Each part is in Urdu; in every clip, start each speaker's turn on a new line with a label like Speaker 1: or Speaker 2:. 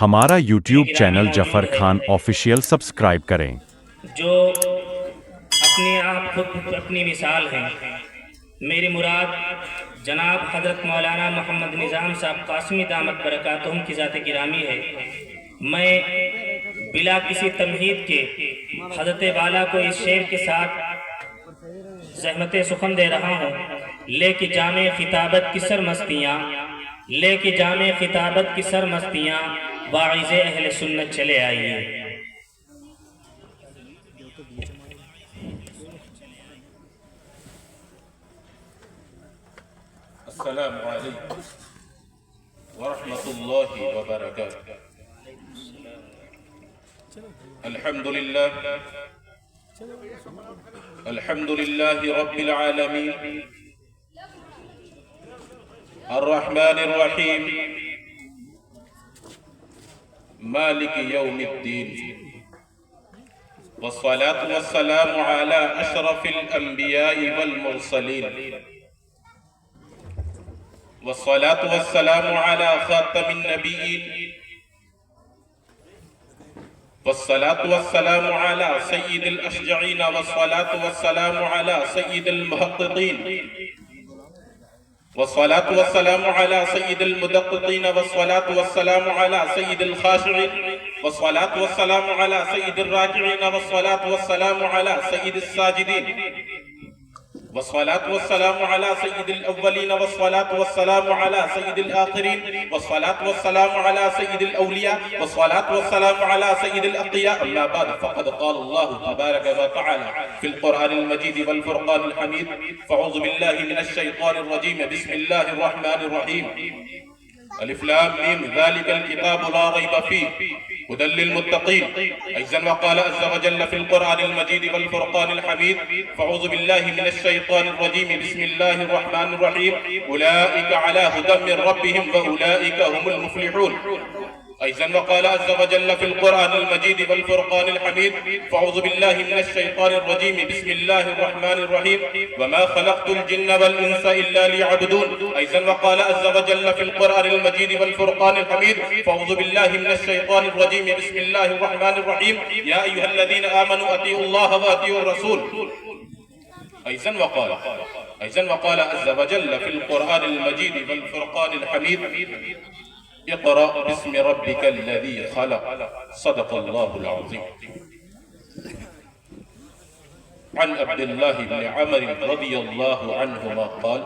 Speaker 1: ہمارا یوٹیوب چینل جعفر خان آفیشیل سبسکرائب کریں۔
Speaker 2: جو اپنے آپ خود اپنی مثال ہیں۔ میری مراد جناب حضرت مولانا محمد نظام صاحب قاسمی دامت برکاتہم کی ذات گرامی ہے۔ میں بلا کسی تمہید کے حضرت والا کو اس شعر کے ساتھ زحمت سخن دے رہا ہوں۔ لے کے جامع خطابت کی سرمستیاں، لے کے جامع خطابت کی سرمستیاں، واعظ اہل سنت چلے آئیے۔
Speaker 3: السلام علیکم ورحمۃ اللہ وبرکاتہ۔ الحمد للہ رب العالمین، الرحمن الرحیم، مالک یوم الدین، والصلاة والسلام علی اشرف الانبیاء والمرسلین، والصلاة والسلام على خاتم النبيين، والصلاة والسلام على سيد الأشجعين، والصلاة والسلام على سيد المحققين، والصلاة والسلام على سيد المدققين، والصلاة والسلام على سيد الخاشعين، والصلاة والسلام على سيد الراكعين، والصلاة والسلام على سيد الساجدين، والصلاة والسلام على سيد الأولين، والصلاة والسلام على سيد الآخرين، والصلاة والسلام على سيد الأولياء، والصلاة والسلام على سيد الأتقياء. أما بعد، فقد قال الله تبارك وتعالى في القرآن المجيد والفرقان الحميد: فأعوذ بالله من الشيطان الرجيم، بسم الله الرحمن الرحيم. الف لام میم ذلك الكتاب لا ريب فيه هدى للمتقين. أيضا وقال عز وجل في القرآن المجيد والفرقان الحميد: فأعوذ بالله من الشيطان الرجيم، بسم الله الرحمن الرحيم. أولئك على هدى من ربهم وأولئك هم المفلحون. أيضا وقال عز وجل في القرآن المجيد والفرقان الحميد: فأعوذ بالله من الشيطان الرجيم، بسم الله الرحمن الرحيم. وما خلقت الجن والإنس إلا ليعبدون. أيضا وقال عز وجل في القرآن المجيد والفرقان الحميد: فأعوذ بالله من الشيطان الرجيم، بسم الله الرحمن الرحيم. يا أيها الذين آمنوا أطيعوا الله وأطيعوا الرسول. أيضا وقال عز وجل في القرآن المجيد والفرقان الحميد: اقرأ باسم ربك الذي خلق. صدق الله العظيم. عن عبد الله بن عمرو رضي الله عنهما قال: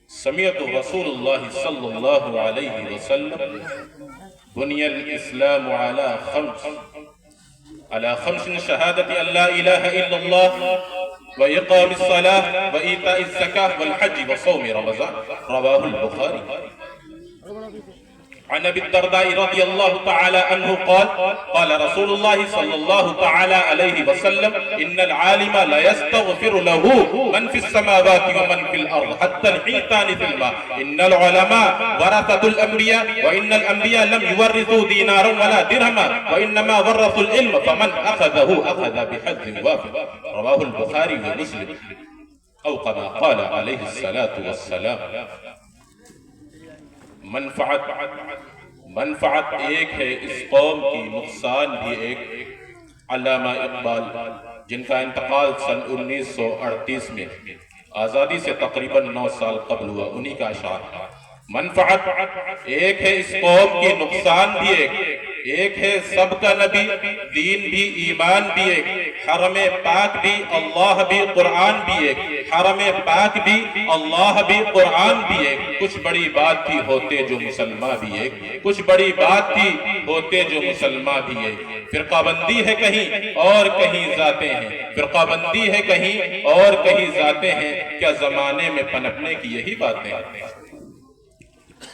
Speaker 3: سمعت رسول الله صلى الله عليه وسلم: بني الإسلام على خمس شهادة أن لا إله إلا الله، وإقام الصلاة، وإيتاء الزكاة، والحج، وصوم رمضان. رواه البخاري. عن ابي الدرداء رضي الله تعالى عنه قال: قال رسول الله صلى الله تعالى عليه وسلم: ان العالم لا يستغفر له من في السماوات ومن في الارض حتى الحيتان في الماء. ان العلماء ورثة الانبياء، وان الانبياء لم يورثوا دينارا ولا درهما، وانما ورثوا العلم، فمن اخذه اخذ بحظ وافر. رواه البخاري ومسلم، او كما قال عليه الصلاة والسلام. منفعت ایک ہے اس قوم کی، نقصان بھی ایک. علامہ اقبال، جن کا انتقال سن 1938 میں آزادی سے تقریباً 9 سال قبل ہوا، انہی کا اشعار ہے. منفعت ایک ہے اس قوم کی، نقصان بھی ایک ہے سب کا نبی، دین بھی ایمان بھی ایک، حرم پاک بھی اللہ بھی قرآن بھی ایک، حرم پاک بھی اللہ بھی قرآن بھی ایک. کچھ بڑی بات تھی ہوتے جو مسلمان بھی ایک، کچھ بڑی بات تھی ہوتے جو مسلمان بھی ایک. فرقہ بندی ہے کہیں اور کہیں ذاتیں ہیں، فرقہ بندی ہے کہیں اور کہیں ذاتیں ہیں. کیا زمانے میں پنپنے کی یہی باتیں ہیں؟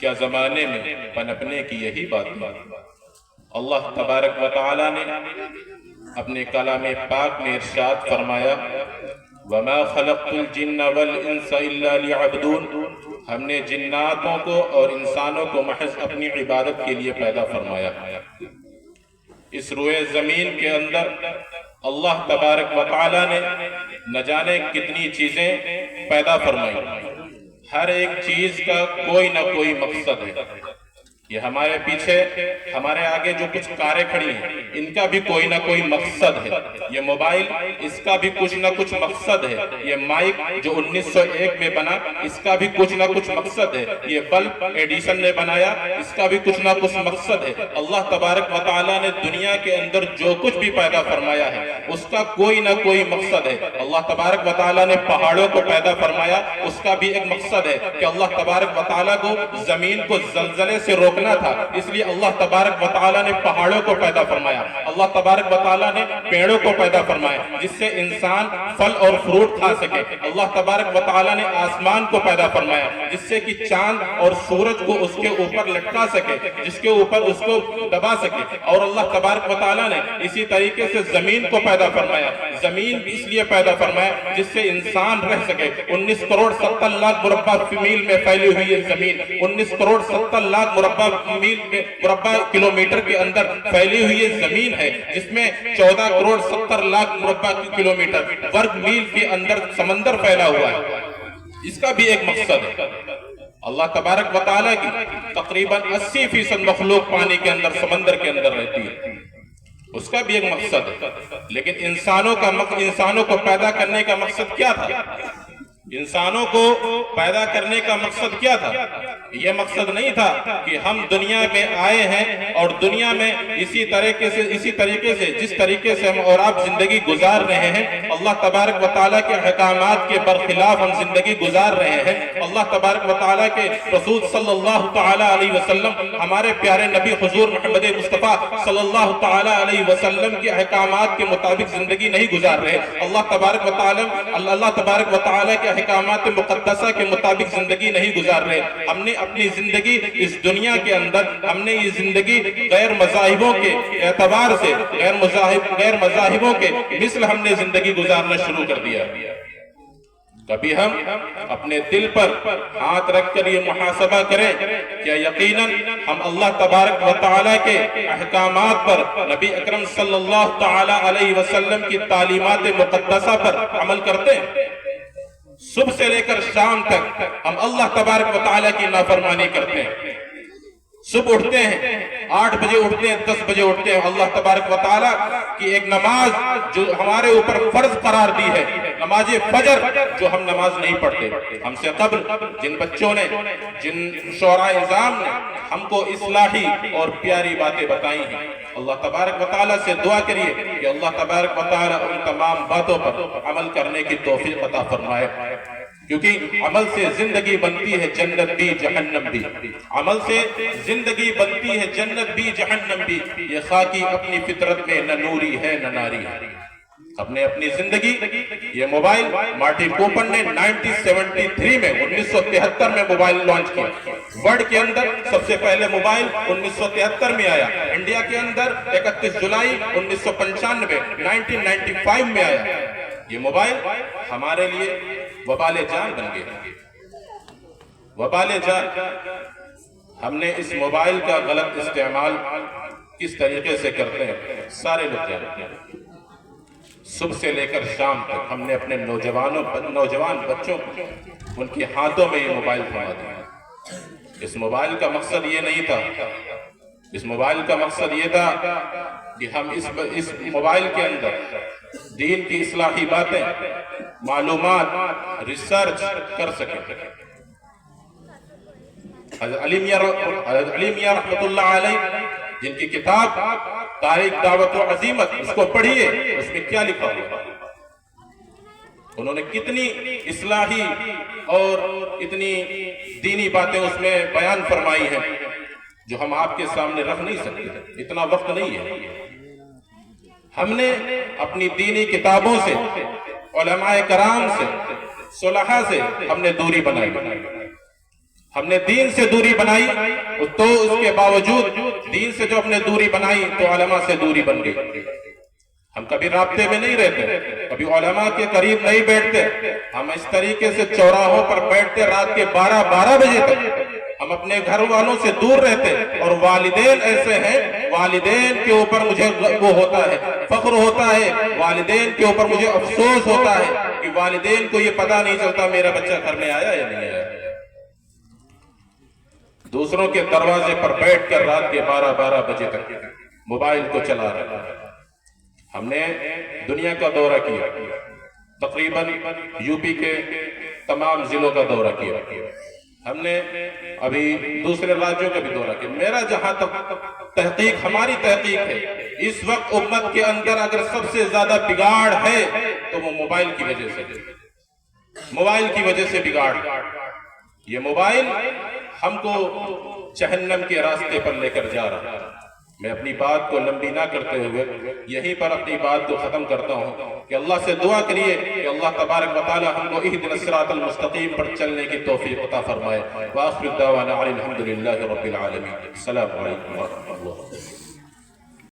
Speaker 3: کیا زمانے میں پنپنے کی یہی باتیں؟ اللہ تبارک و تعالی نے اپنے کلام پاک میں ارشاد فرمایا: وَمَا خَلَقْتُ الْجِنَّ وَالْإِنسَ إِلَّا لِيَعْبُدُونَ. ہم نے جناتوں کو اور انسانوں کو محض اپنی عبادت کے لیے پیدا فرمایا. اس روئے زمین کے اندر اللہ تبارک و تعالی نے نہ جانے کتنی چیزیں پیدا فرمائی. ہر ایک چیز کا کوئی نہ کوئی مقصد ہے. یہ ہمارے پیچھے ہمارے آگے جو کچھ کاریں کھڑی ہیں ان کا بھی کوئی نہ کوئی مقصد ہے. یہ موبائل اس کا بھی کچھ نہ کچھ مقصد ہے. یہ مائک جو 1901 میں بنا اس کا بھی کچھ نہ کچھ مقصد ہے. یہ بلب ایڈیسن نے بنایا اس کا بھی کچھ نہ کچھ مقصد ہے. اللہ تبارک و تعالیٰ نے دنیا کے اندر جو کچھ بھی پیدا فرمایا ہے اس کا کوئی نہ کوئی مقصد ہے. اللہ تبارک و تعالیٰ نے پہاڑوں کو پیدا فرمایا اس کا بھی ایک مقصد ہے کہ اللہ تبارک و تعالیٰ کو زمین کو زلزلے سے روکنا تھا, اس لیے اللہ تبارک و تعالیٰ نے پہاڑوں کو پیدا فرمایا. اللہ تبارک و تعالیٰ نے پیڑوں کو پیدا فرمایا جس سے انسان پھل اور فروٹ کھا سکے. اللہ تبارک و تعالیٰ نے آسمان کو پیدا فرمایا جس سے کہ چاند اور سورج کو اس کے اوپر لٹکا سکے, جس کے اوپر اس کو دبا سکے. اور اللہ تبارک و تعالیٰ نے اسی طریقے سے زمین کو پیدا فرمایا. زمین بھی اس لیے پیدا فرمایا جس سے انسان رہ سکے. 19 کروڑ 70 لاکھ مربع میل میں پھیلی ہوئی ہے زمین. 19 کروڑ 70 لاکھ مربع کلومیٹر کے اندر پھیلی ہوئی زمین ہے جس میں 14 کروڑ 70 لاکھ مربع کلومیٹر ورگ میل کے اندر سمندر پھیلا ہوا ہے. اس کا بھی ایک مقصد ہے. اللہ تبارک و تعالیٰ کی تقریباً 80% مخلوق پانی کے اندر سمندر کے اندر رہتی ہے, اس کا بھی ایک مقصد ہے. لیکن انسانوں کو پیدا کرنے کا مقصد کیا تھا؟ انسانوں کو پیدا کرنے کا مقصد کیا تھا؟ یہ مقصد نہیں تھا کہ ہم دنیا میں آئے ہیں اور دنیا میں اسی طریقے سے جس طریقے سے ہم اور آپ زندگی گزار رہے ہیں اللہ تبارک و تعالیٰ کے احکامات کے برخلاف ہم زندگی گزار رہے ہیں. اللہ تبارک و تعالیٰ کے رسول صلی اللہ تعالیٰ علیہ وسلم ہمارے پیارے نبی حضور محمد مصطفیٰ صلی اللہ تعالیٰ علیہ وسلم کے احکامات کے مطابق زندگی نہیں گزار رہے. اللہ تبارک و تعالیٰ کے احکامات مقدسہ کے مطابق زندگی نہیں گزار رہے. ہم نے اپنی زندگی اس دنیا کے اندر ہم نے یہ زندگی غیر مذاہبوں کے اعتبار سے غیر مذاہبوں کے مثل ہم نے زندگی گزارنا شروع کر دیا. کبھی ہم اپنے دل پر ہاتھ رکھ کر یہ محاسبہ کریں کہ یقیناً ہم اللہ تبارک و تعالیٰ کے احکامات پر, نبی اکرم صلی اللہ تعالیٰ علیہ وسلم کی تعلیمات مقدسہ پر عمل کرتے ہیں. صبح سے لے کر شام تک ہم اللہ تبارک و تعالیٰ کی نافرمانی کرتے ہیں. صبح اٹھتے ہیں 8 بجے اٹھتے ہیں 10 بجے اٹھتے ہیں. اللہ تبارک و تعالیٰ کی ایک نماز جو ہمارے اوپر فرض قرار دی ہے, نماز فجر, جو ہم نماز نہیں پڑھتے. ہم سے قبل جن بچوں نے, جن شعراء اعظام نے ہم کو اصلاحی اور پیاری باتیں بتائی ہیں, اللہ تبارک و تعالیٰ سے دعا کریے کہ اللہ تبارک و تعالیٰ ان تمام باتوں پر عمل کرنے کی توفیق عطا فرمائے. کیونکہ عمل سے زندگی بنتی ہے جنت بھی جہنم بھی. عمل سے زندگی بنتی ہے جنت بھی جہنم بھی. یہ خاکی اپنی فطرت میں نہ نوری ہے نہ ناری ہے. اپنی زندگی, یہ موبائل مارٹن کوپن نے 1973 میں 1973 میں موبائل لانچ کیا. ورلڈ کے اندر سب سے پہلے موبائل 1973 میں آیا. انڈیا کے اندر 31 جولائی 1995 1995 میں آیا. یہ موبائل ہمارے لیے وبال جان بن گیا. وبال جان. ہم نے اس موبائل کا غلط استعمال کس طریقے سے کرتے ہیں سارے لوگ جانتے ہیں. صبح سے لے کر شام تک ہم نے اپنے نوجوان بچوں کو ان کے ہاتھوں میں یہ موبائل تھما دیا. اس موبائل کا مقصد یہ نہیں تھا. اس موبائل کا مقصد یہ تھا کہ ہم اس موبائل کے اندر دین کی اصلاحی باتیں, معلومات, ریسرچ کر سکیں. حضرت علی میاں رحمت اللہ علیہ جن کی کتاب تاریخ دعوت و عزیمت, اس کو پڑھیے, اس میں کیا لکھا ہوا. انہوں نے کتنی اصلاحی اور اتنی دینی باتیں اس میں بیان فرمائی ہیں جو ہم آپ کے سامنے رکھ نہیں سکتے, اتنا وقت نہیں ہے. ہم نے اپنی دینی کتابوں سے, علماء کرام سے, صلحاء سے ہم نے دوری بنائی. ہم نے دین سے دوری بنائی تو اس کے باوجود دین سے جو ہم نے دوری بنائی تو علماء سے دوری بن گئی. ہم کبھی رابطے میں نہیں رہتے, کبھی علماء کے قریب نہیں بیٹھتے. ہم اس طریقے سے چوراہوں پر بیٹھتے رات کے 12 بجے تک. ہم اپنے گھر والوں سے دور رہتے. اور والدین ایسے ہیں, والدین کے اوپر مجھے وہ ہوتا ہے, فخر ہوتا ہے, والدین کے اوپر مجھے افسوس ہوتا ہے کہ والدین کو یہ پتہ نہیں چلتا میرا بچہ گھر میں آیا یا نہیں آیا. دوسروں کے دروازے پر بیٹھ کر رات کے 12 بجے تک موبائل کو چلا رہے ہیں۔ ہم نے دنیا کا دورہ کیا، تقریباً یو پی کے تمام ضلعوں کا دورہ کیا، ہم نے ابھی دوسرے راجیوں کا بھی دورہ کیا۔ میرا جہاں تک تحقیق، ہماری تحقیق ہے، اس وقت امت کے اندر اگر سب سے زیادہ بگاڑ ہے تو وہ موبائل کی وجہ سے، موبائل کی وجہ سے بگاڑ۔ یہ موبائل ہم کو جہنم کے راستے پر لے کر جا رہا ہے۔ میں اپنی بات کو لمبی نہ کرتے ہوئے یہیں پر اپنی بات کو ختم کرتا ہوں کہ اللہ سے دعا کریے کہ اللہ تبارک و تعالی ہم کو اہدنا الصراط المستقیم پر چلنے کی توفیق عطا فرمائے۔ وآخر دعوانا الحمدللہ رب العالمین۔ السلام علیکم ورحمۃ اللہ۔